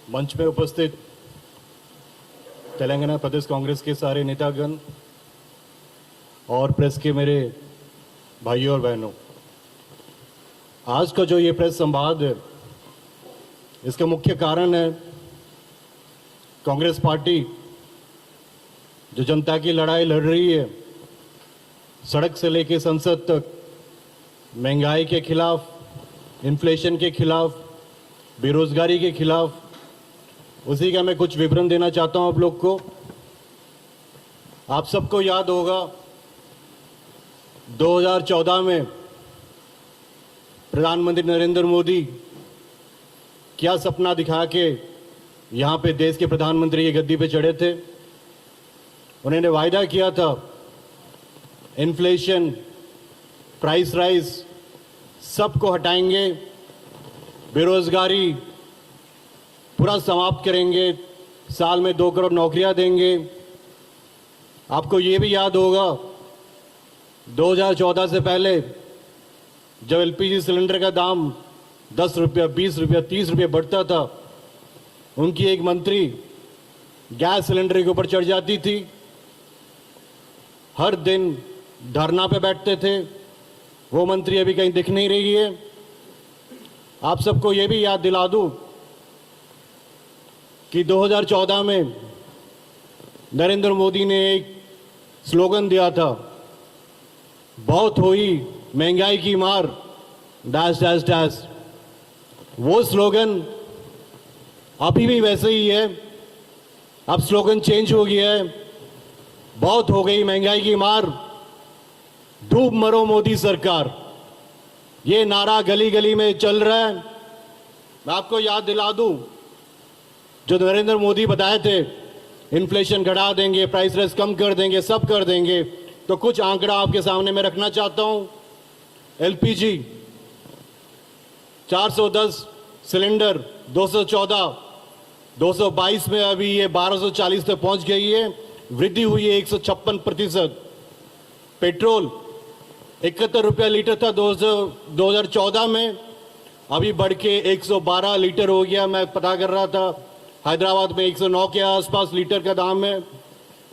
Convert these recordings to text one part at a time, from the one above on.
मंच में उपस्थित तेलंगाना प्रदेश कांग्रेस के सारे नेतागण और प्रेस के मेरे भाइयों और बहनों, आज का जो ये प्रेस संवाद है, इसका मुख्य कारण है कांग्रेस पार्टी जो जनता की लड़ाई लड़ रही है, सड़क से लेकर संसद तक, महंगाई के खिलाफ, इन्फ्लेशन के खिलाफ, बेरोजगारी के खिलाफ। उसी का मैं कुछ विवरण देना चाहता हूं आप लोग को। आप सबको याद होगा 2014 में प्रधानमंत्री नरेंद्र मोदी क्या सपना दिखा के यहाँ पे देश के प्रधानमंत्री की गद्दी पे चढ़े थे। उन्होंने वायदा किया था इन्फ्लेशन, प्राइस राइज सबको हटाएंगे, बेरोजगारी पूरा समाप्त करेंगे, साल में 2 करोड़ नौकरियां देंगे। आपको ये भी याद होगा 2014 से पहले जब एलपीजी सिलेंडर का दाम 10 रुपया, 20 रुपया, 30 रुपये बढ़ता था, उनकी एक मंत्री गैस सिलेंडर के ऊपर चढ़ जाती थी, हर दिन धरना पे बैठते थे। वो मंत्री अभी कहीं दिख नहीं रही है। आप सबको ये भी याद दिला दूं कि 2014 में नरेंद्र मोदी ने एक स्लोगन दिया था, बहुत हुई महंगाई की मार, डैश डैश डैश। वो स्लोगन अभी भी वैसे ही है। अब स्लोगन चेंज हो गया है, बहुत हो गई महंगाई की मार, डूब मरो मोदी सरकार। ये नारा गली गली में चल रहा है। मैं आपको याद दिला दूं, जो नरेंद्र मोदी बताए थे इन्फ्लेशन घटा देंगे, प्राइस राइज कम कर देंगे, सब कर देंगे, तो कुछ आंकड़ा आपके सामने मैं रखना चाहता हूं। एलपीजी 410 सिलेंडर 214, 222 में अभी ये 1240 तक पहुंच गई है, वृद्धि हुई है 156%। पेट्रोल 71 रुपया लीटर था 2014 में, अभी बढ़ के 112 लीटर हो गया। मैं पता कर रहा था, हैदराबाद में 109 के आसपास लीटर का दाम है।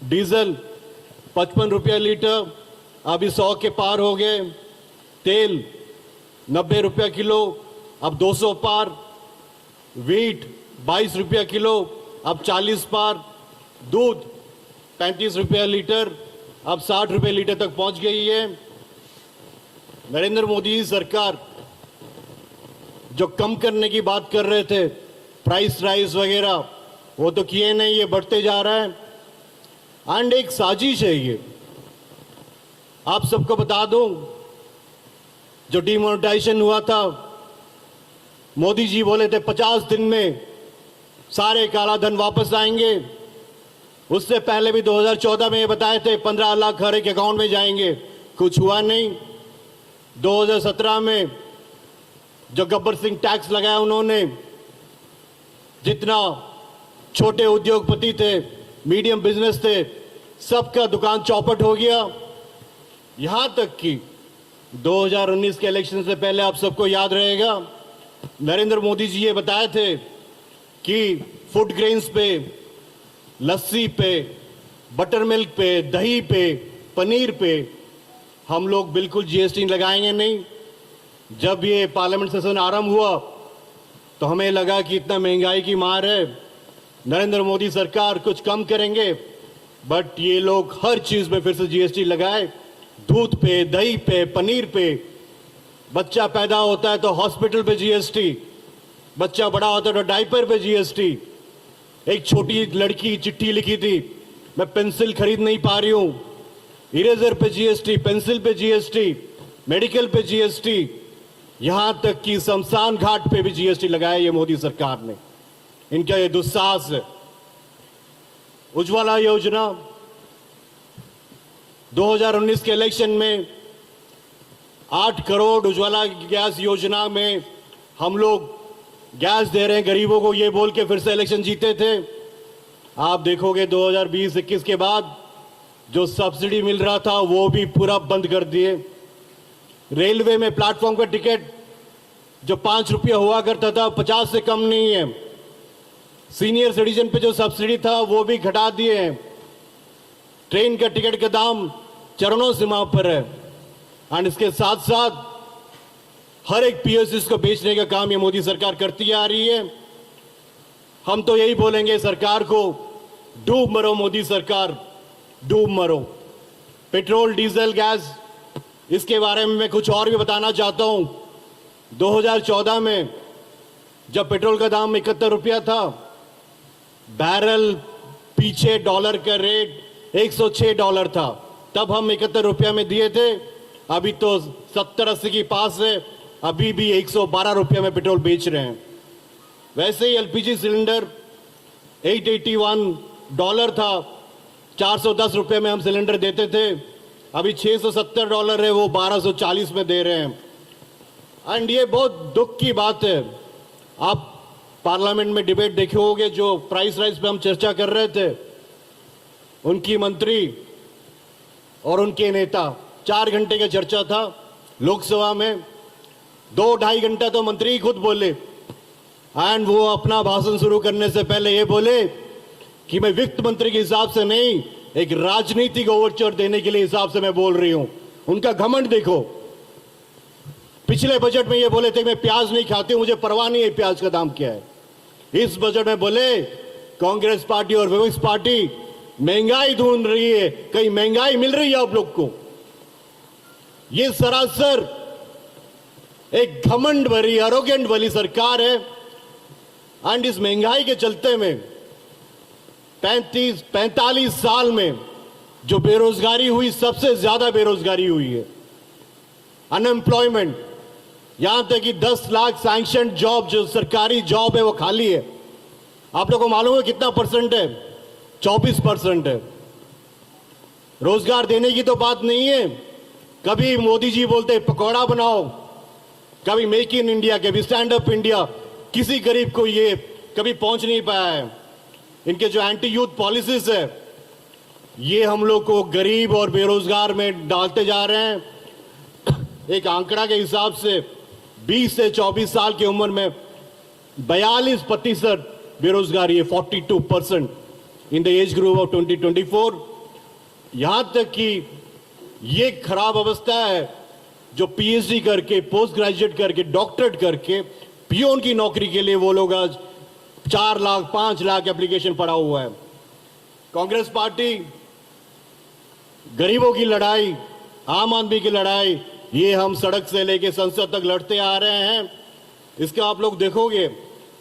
डीजल 55 रुपया लीटर, अभी 100 के पार हो गए। तेल 90 रुपया किलो, अब 200 पार। वीट 22 रुपया किलो, अब 40 पार। दूध 35 रुपया लीटर, अब 60 रुपये लीटर तक पहुंच गई है। नरेंद्र मोदी सरकार जो कम करने की बात कर रहे थे, प्राइस राइज वगैरह, वो तो किए नहीं, ये बढ़ते जा रहा है। एंड एक साजिश है ये। आप सबको बता दूं, जो डिमोनेटाइजेशन हुआ था, मोदी जी बोले थे 50 दिन में सारे काला धन वापस आएंगे। उससे पहले भी 2014 में ये बताए थे 15 लाख हर एक अकाउंट में जाएंगे, कुछ हुआ नहीं। 2017 में जो गब्बर सिंह टैक्स लगाया उन्होंने, जितना छोटे उद्योगपति थे, मीडियम बिजनेस थे, सबका दुकान चौपट हो गया। यहां तक कि 2019 के इलेक्शन से पहले आप सबको याद रहेगा, नरेंद्र मोदी जी ये बताए थे कि फूड ग्रेन्स पे, लस्सी पे, बटर मिल्क पे, दही पे, पनीर पे हम लोग बिल्कुल जीएसटी लगाएंगे नहीं। जब ये पार्लियामेंट सेशन आरंभ हुआ तो हमें लगा कि इतना महंगाई की मार है, नरेंद्र मोदी सरकार कुछ कम करेंगे, बट ये लोग हर चीज में फिर से जीएसटी लगाए। दूध पे, दही पे, पनीर पे। बच्चा पैदा होता है तो हॉस्पिटल पे जीएसटी, बच्चा बड़ा होता है तो डायपर पे जीएसटी। एक छोटी लड़की चिट्ठी लिखी थी, मैं पेंसिल खरीद नहीं पा रही हूं, इरेजर पे जीएसटी, पेंसिल पे जीएसटी, मेडिकल पे जीएसटी, यहां तक कि शमशान घाट पे भी जीएसटी लगाया ये मोदी सरकार ने। इनका ये दुस्साहस है। उज्ज्वला योजना 2019 के इलेक्शन में 8 करोड़ उज्ज्वला गैस योजना में हम लोग गैस दे रहे हैं गरीबों को, ये बोल के फिर से इलेक्शन जीते थे। आप देखोगे 2020-21 के बाद जो सब्सिडी मिल रहा था वो भी पूरा बंद कर दिए। रेलवे में प्लेटफॉर्म का टिकट जो 5 रुपया हुआ करता था 50 से कम नहीं है। सीनियर सिटीजन पे जो सब्सिडी था वो भी घटा दिए हैं। ट्रेन का टिकट का दाम चरणों सीमा पर है। एंड इसके साथ साथ हर एक पीएसयू को बेचने का काम ये मोदी सरकार करती आ रही है। हम तो यही बोलेंगे सरकार को, डूब मरो मोदी सरकार, डूब मरो। पेट्रोल, डीजल, गैस, इसके बारे में मैं कुछ और भी बताना चाहता हूं। 2014 में जब पेट्रोल का दाम 71 रुपया था, बैरल पीछे डॉलर का रेट $106 था, तब हम 71 रुपया में दिए थे। अभी तो 70-80 के पास है, अभी भी 112 रुपया में पेट्रोल बेच रहे हैं। वैसे ही एलपीजी सिलेंडर $881 था, 410 रुपये में हम सिलेंडर देते थे, अभी $670 है, वो 1240 में दे रहे हैं। एंड ये बहुत दुख की बात है। आप पार्लियामेंट में डिबेट देखे होंगे, जो प्राइस राइज पे हम चर्चा कर रहे थे, उनकी मंत्री और उनके नेता, 4 घंटे का चर्चा था लोकसभा में। 2-2.5 घंटा तो मंत्री ही खुद बोले, एंड वो अपना भाषण शुरू करने से पहले ये बोले कि मैं वित्त मंत्री के हिसाब से नहीं, एक राजनीतिक ओवरचर देने के लिए हिसाब से मैं बोल रही हूं। उनका घमंड देखो। पिछले बजट में ये बोले थे मैं प्याज नहीं खाती हूं, मुझे परवाह नहीं है प्याज का दाम क्या है। इस बजट में बोले कांग्रेस पार्टी और विपक्ष पार्टी महंगाई ढूंढ रही है, कहीं महंगाई मिल रही है आप लोग को। ये सरासर एक घमंड भरी, एरोगेंट वाली सरकार है। एंड इस महंगाई के चलते में 45 साल में जो बेरोजगारी हुई, सबसे ज्यादा बेरोजगारी हुई है। अनएम्प्लॉयमेंट, यहां तक कि 10 लाख सैंक्शन जॉब, जो सरकारी जॉब है, वो खाली है। आप लोगों को मालूम है कितना परसेंट है? 24% है। रोजगार देने की तो बात नहीं है। कभी मोदी जी बोलते पकौड़ा बनाओ, कभी मेक इन इंडिया, कभी स्टैंड अप इंडिया, किसी गरीब को ये कभी पहुंच नहीं पाया है। इनके जो एंटी यूथ पॉलिसीज है, ये हम लोग को गरीब और बेरोजगार में डालते जा रहे हैं। एक आंकड़ा के हिसाब से 20 से 24 साल की उम्र में 42% बेरोजगारी है, 42% in the age group of 20-24। यहां तक कि ये खराब अवस्था है जो पीएचडी करके, पोस्ट ग्रेजुएट करके, डॉक्टरेट करके पियोन की नौकरी के लिए वो लोग आज 4 लाख 5 लाख एप्लीकेशन पड़ा हुआ है। कांग्रेस पार्टी गरीबों की लड़ाई, आम आदमी की लड़ाई, ये हम सड़क से लेके संसद तक लड़ते आ रहे हैं। इसका आप लोग देखोगे,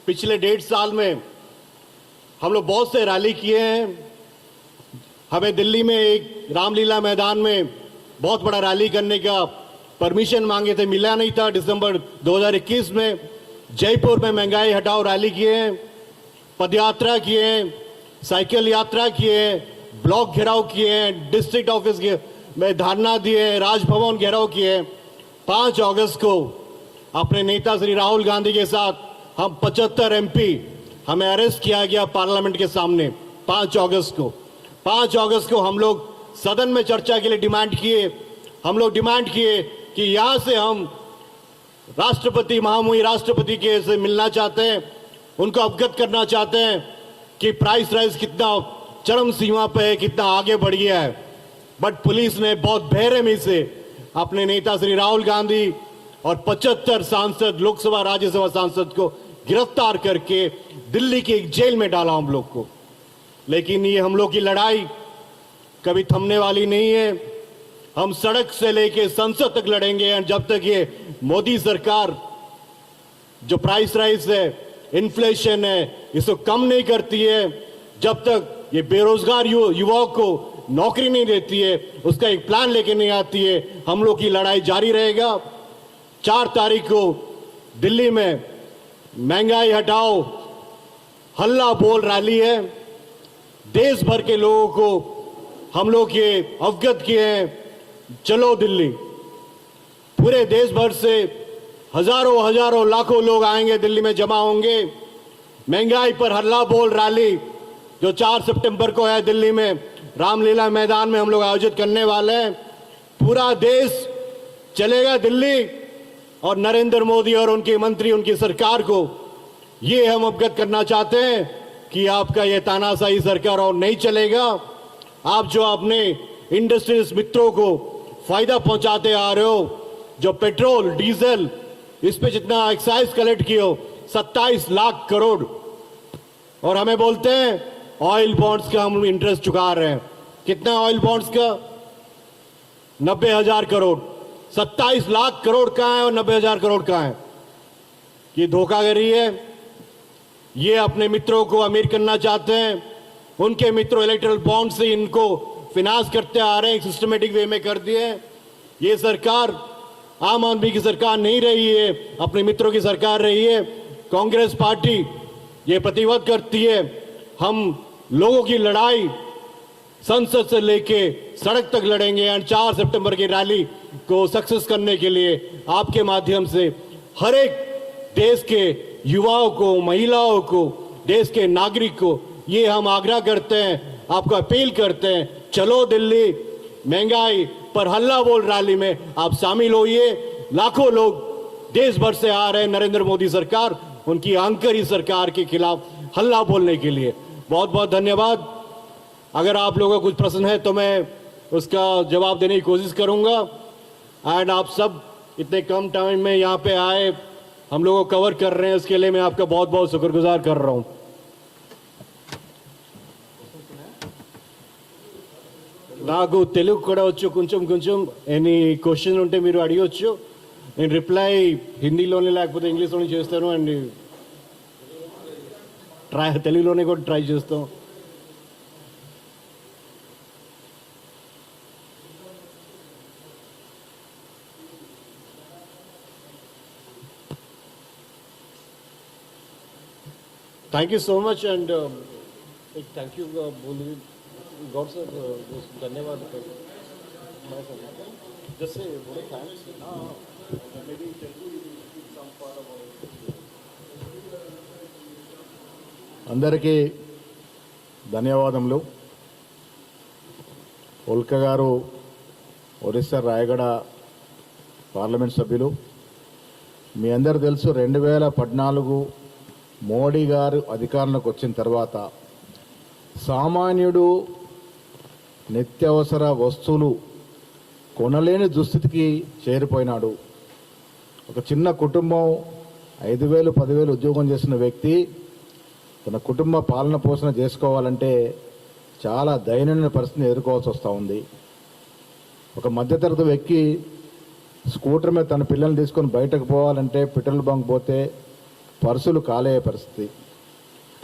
पिछले 1.5 साल में हम लोग बहुत से रैली किए हैं। हमें दिल्ली में एक रामलीला मैदान में बहुत बड़ा रैली करने का परमिशन मांगे थे, मिला नहीं था। दिसंबर 2021 में जयपुर में महंगाई हटाओ रैली किए हैं, पदयात्रा किए हैं, साइकिल यात्रा किए हैं, ब्लॉक घेराव किए हैं, डिस्ट्रिक्ट ऑफिस में धरना दिए, राजभवन घेराव किए। 5 अगस्त को अपने नेता श्री राहुल गांधी के साथ हम 75 एमपी हमें अरेस्ट किया गया पार्लियामेंट के सामने। 5 अगस्त को हम लोग सदन में चर्चा के लिए डिमांड किए। हम लोग डिमांड किए कि यहां से हम राष्ट्रपति, महामहिम राष्ट्रपति के से मिलना चाहते हैं, उनको अवगत करना चाहते हैं कि प्राइस राइज कितना चरम सीमा पे है, कितना आगे बढ़ गया है। बट पुलिस ने बहुत बेरहमी से अपने नेता श्री राहुल गांधी और 75 सांसद, लोकसभा राज्यसभा सांसद को गिरफ्तार करके दिल्ली की एक जेल में डाला हम लोग को। लेकिन ये हम लोग की लड़ाई कभी थमने वाली नहीं है। हम सड़क से लेके संसद तक लड़ेंगे। और जब तक ये मोदी सरकार जो प्राइस राइज है, इन्फ्लेशन है, इसको कम नहीं करती है, जब तक ये बेरोजगार युवाओं को नौकरी नहीं देती है, उसका एक प्लान लेके नहीं आती है, हम लोग की लड़ाई जारी रहेगा। 4 तारीख को दिल्ली में महंगाई हटाओ हल्ला बोल रैली है। देश भर के लोगों को हम लोग ये अवगत किए हैं, चलो दिल्ली। पूरे देश भर से हजारों लाखों लोग आएंगे, दिल्ली में जमा होंगे। महंगाई पर हल्ला बोल रैली जो 4 सितंबर को है दिल्ली में रामलीला मैदान में हम लोग आयोजित करने वाले हैं। पूरा देश चलेगा दिल्ली, और नरेंद्र मोदी और उनके मंत्री, उनकी सरकार को ये हम अवगत करना चाहते हैं कि आपका ये तानाशाही सरकार और नहीं चलेगा। आप जो अपने इंडस्ट्रीज मित्रों को फायदा पहुंचाते आ रहे हो, जो पेट्रोल डीजल इस पे जितना एक्साइज कलेक्ट किए हो 27 लाख करोड़, और हमें बोलते हैं ऑयल बॉन्ड्स का हम इंटरेस्ट चुका रहे हैं। कितना ऑयल बॉन्ड्स का? 90,000 करोड़। 27 लाख करोड़ कहां है और 90,000 करोड़ कहां है? ये धोखाधड़ी है। ये अपने मित्रों को अमीर करना चाहते हैं। उनके मित्रों इलेक्ट्रल बॉन्ड से इनको फिनांस करते आ रहे हैं, सिस्टमेटिक वे में कर दिए। ये सरकार आम आदमी की सरकार नहीं रही है, अपने मित्रों की सरकार रही है। कांग्रेस पार्टी ये प्रतिबद्ध करती है, हम लोगों की लड़ाई संसद से लेके सड़क तक लड़ेंगे एंड 4 सितंबर की रैली को सक्सेस करने के लिए आपके माध्यम से हर एक देश के युवाओं को, महिलाओं को, देश के नागरिक को ये हम आग्रह करते हैं, आपको अपील करते हैं, चलो दिल्ली महंगाई पर हल्ला बोल रैली में आप शामिल होइए। लाखों लोग देश भर से आ रहे हैं नरेंद्र मोदी सरकार, उनकी आंकरी सरकार के खिलाफ हल्ला बोलने के लिए। बहुत बहुत धन्यवाद। अगर आप लोगों को कुछ प्रश्न है तो मैं उसका जवाब देने की कोशिश करूंगा। एंड आप सब इतने कम टाइम में यहाँ पे आए, हम लोगों को कवर कर रहे हैं, इसके लिए मैं आपका बहुत बहुत शुक्रगुजार कर रहा हूँ। నాకు తెలుగు కూడా వచ్చు కొంచెం కొంచెం. ఎనీ క్వశ్చన్ ఉంటే మీరు అడగవచ్చు. నేను రిప్లై హిందీలోనే లేకపోతే ఇంగ్లీష్లోనే చేస్తాను. అండ్ తెలుగులోనే కూడా ట్రై చేస్తాం. Thank you so much and thank you Gaur sir, धन्यवाद। जैसे बड़े थैंक्स। అందరికీ ధన్యవాదములు. ఉల్క గారు ఒరిస్సా రాయగడ పార్లమెంట్ సభ్యులు. మీ అందరూ తెలుసు 2014 మోడీ గారు అధికారంలోకి వచ్చిన తర్వాత సామాన్యుడు నిత్యావసర వస్తువులు కొనలేని దుస్థితికి చేరిపోయినాడు. ఒక చిన్న కుటుంబం 5,000 10,000 ఉద్యోగం చేసిన వ్యక్తి తన కుటుంబ పాలన పోషణ చేసుకోవాలంటే చాలా దయనీయ పరిస్థితిని ఎదుర్కోవాల్సి వస్తూ ఉంది. ఒక మధ్యతరగతి వ్యక్తి స్కూటర్ మీద తన పిల్లల్ని తీసుకొని బయటకు పోవాలంటే పెట్రోల్ బంక్ పోతే పర్సులు కాలే పరిస్థితి.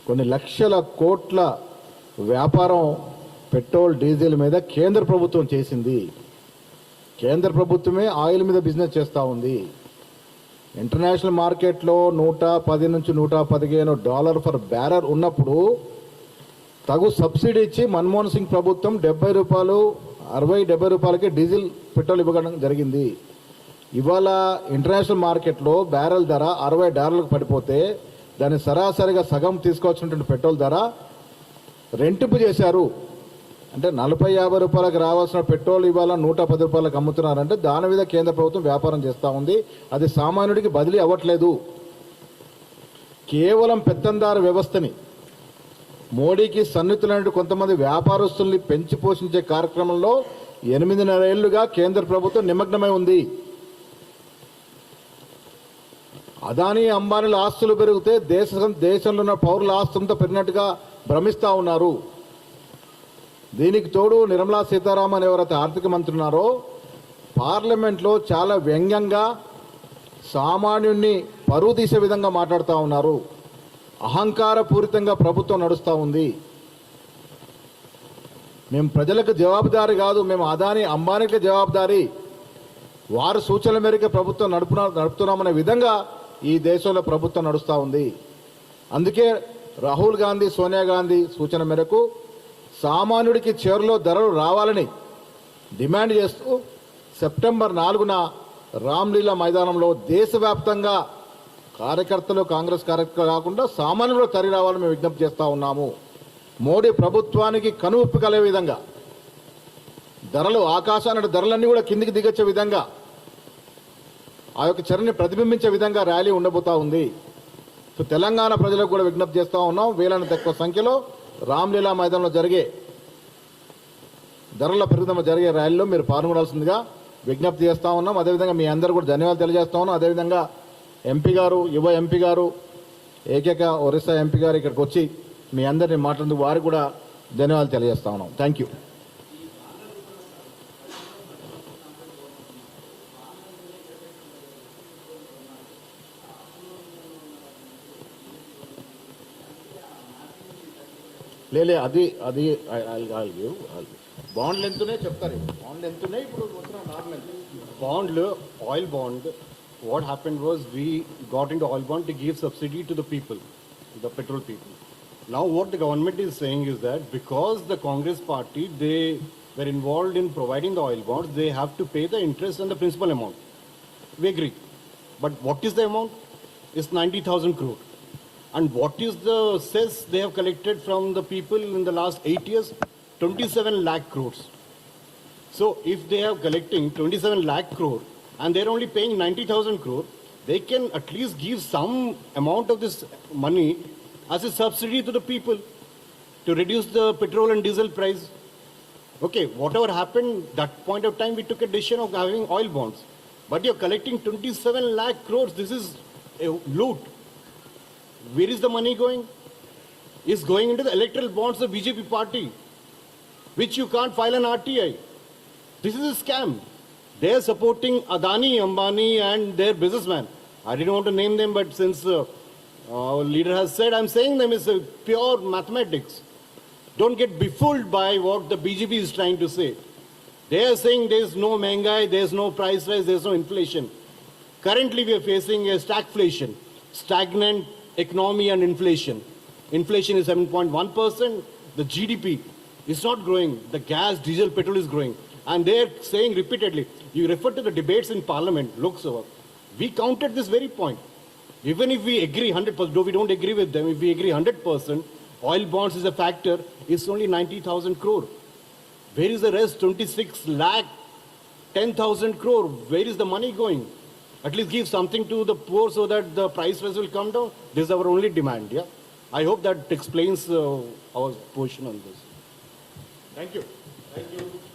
కొన్ని లక్షల కోట్ల వ్యాపారం పెట్రోల్ డీజిల్ మీద కేంద్ర ప్రభుత్వం చేసింది. కేంద్ర ప్రభుత్వమే ఆయిల్ మీద బిజినెస్ చేస్తూ ఉంది. ఇంటర్నేషనల్ మార్కెట్లో $110 నుంచి $115 ఫర్ బ్యారర్ ఉన్నప్పుడు తగు సబ్సిడీ ఇచ్చి మన్మోహన్ సింగ్ ప్రభుత్వం ₹70 60-70 రూపాయలకి డీజిల్ పెట్రోల్ ఇవ్వడం జరిగింది. ఇవాళ ఇంటర్నేషనల్ మార్కెట్లో బ్యారెల్ ధర $60 పడిపోతే దాన్ని సరాసరిగా సగం తీసుకోవాల్సినటువంటి పెట్రోల్ ధర రెంటింపు చేశారు. అంటే 40-50 రూపాయలకు రావాల్సిన పెట్రోల్ ఇవాళ 110 రూపాయలకు అమ్ముతున్నారంటే దాని మీద కేంద్ర ప్రభుత్వం వ్యాపారం చేస్తూ ఉంది. అది సామాన్యుడికి బదిలీ అవ్వట్లేదు. కేవలం పెత్తందారు వ్యవస్థని మోడీకి సన్నిహితులైన కొంతమంది వ్యాపారస్తుల్ని పెంచి పోషించే కార్యక్రమంలో 8.5 ఏళ్లుగా కేంద్ర ప్రభుత్వం నిమగ్నమై ఉంది. అదానీ అంబానీల ఆస్తులు పెరిగితే దేశంలో ఉన్న పౌరుల ఆస్తులతో పెరిగినట్టుగా భ్రమిస్తూ ఉన్నారు. దీనికి తోడు నిర్మలా సీతారామన్ ఎవరైతే ఆర్థిక మంత్రి ఉన్నారో పార్లమెంట్లో చాలా వ్యంగ్యంగా సామాన్యుణ్ణి పరువు తీసే విధంగా మాట్లాడుతూ ఉన్నారు. అహంకారపూరితంగా ప్రభుత్వం నడుస్తూ ఉంది. మేము ప్రజలకు జవాబుదారీ కాదు, మేము అదానీ అంబానీకి జవాబుదారీ, వారి సూచనల మేరకు ప్రభుత్వం నడుపుతున్నామనే విధంగా ఈ దేశంలో ప్రభుత్వం నడుస్తూ ఉంది. అందుకే రాహుల్ గాంధీ, సోనియా గాంధీ సూచన మేరకు సామాన్యుడికి చేరులో ధరలు రావాలని డిమాండ్ చేస్తూ సెప్టెంబర్ 4న రామ్లీలా మైదానంలో దేశవ్యాప్తంగా కార్యకర్తలు, కాంగ్రెస్ కార్యకర్తలు కాకుండా సామాన్యులు తరలి రావాలని మేము విజ్ఞప్తి చేస్తూ ఉన్నాము. మోడీ ప్రభుత్వానికి కనువిప్పు కలిగే విధంగా ధరలు ఆకాశాన్ని ధరలన్నీ కూడా కిందికి దిగొచ్చే విధంగా ఆ యొక్క చర్యని ప్రతిబింబించే విధంగా ర్యాలీ ఉండబోతా ఉంది. సో తెలంగాణ ప్రజలకు కూడా విజ్ఞప్తి చేస్తూ ఉన్నాం, వేలైన తక్కువ సంఖ్యలో రామ్లీలా మైదానంలో జరిగే ధరల పెరుగుదల జరిగే ర్యాలీలో మీరు పాల్గొనాల్సిందిగా విజ్ఞప్తి చేస్తూ ఉన్నాం. అదేవిధంగా మీ అందరూ కూడా ధన్యవాదాలు తెలియజేస్తా ఉన్నాం. అదేవిధంగా ఎంపీ గారు, యువ ఎంపీ గారు, ఏకైక ఒరిస్సా ఎంపీ గారు ఇక్కడికి వచ్చి మీ అందరినీ మాట్లాడేందుకు వారికి కూడా ధన్యవాదాలు తెలియజేస్తా ఉన్నాం. Thank you. లేలే అది అది బాండ్లు ఎంతనే చెప్తారు. బాండ్లు ఎంతనే ఇప్పుడు normal Bond, oil bond, what happened was we got into oil bond to give subsidy to the people, the petrol people. Now what the government is saying is that because the Congress party, they were involved in providing the oil bonds, they have to pay the interest and the principal amount. We agree. But what is the amount? It's 90,000 crore. And what is the cess they have collected from the people in the last 8 years? 27 lakh crores. So if they are collecting 27 lakh crore and they're only paying 90,000 crore, they can at least give some amount of this money as a subsidy to the people to reduce the petrol and diesel price. Okay, whatever happened, that point of time we took a decision of having oil bonds. But you're collecting 27 lakh crores. This is a loot. Where is the money going? It's going into the electoral bonds of BJP party, which you can't file an RTI. This is a scam. They are supporting Adani, Ambani and their businessman. I didn't want to name them, but since our leader has said, I'm saying them is pure mathematics. Don't get befooled by what the BJP is trying to say. They are saying there's no Mengai, there's no price rise, there's no inflation. Currently we are facing a stagflation, stagnant economy and inflation. Inflation is 7.1%. The GDP is not growing. The gas, diesel, petrol is growing. And they're saying repeatedly, you refer to the debates in Parliament, Lok Sabha. We counted this very point. Even if we agree 100%, though we don't agree with them, if we agree 100%, oil bonds is a factor, it's only 90,000 crore. Where is the rest? 26 lakh, 10,000 crore. Where is the money going? At least give something to the poor so that the price rise will come down. This is our only demand, yeah? I hope that explains our position on this. Thank you. Thank you.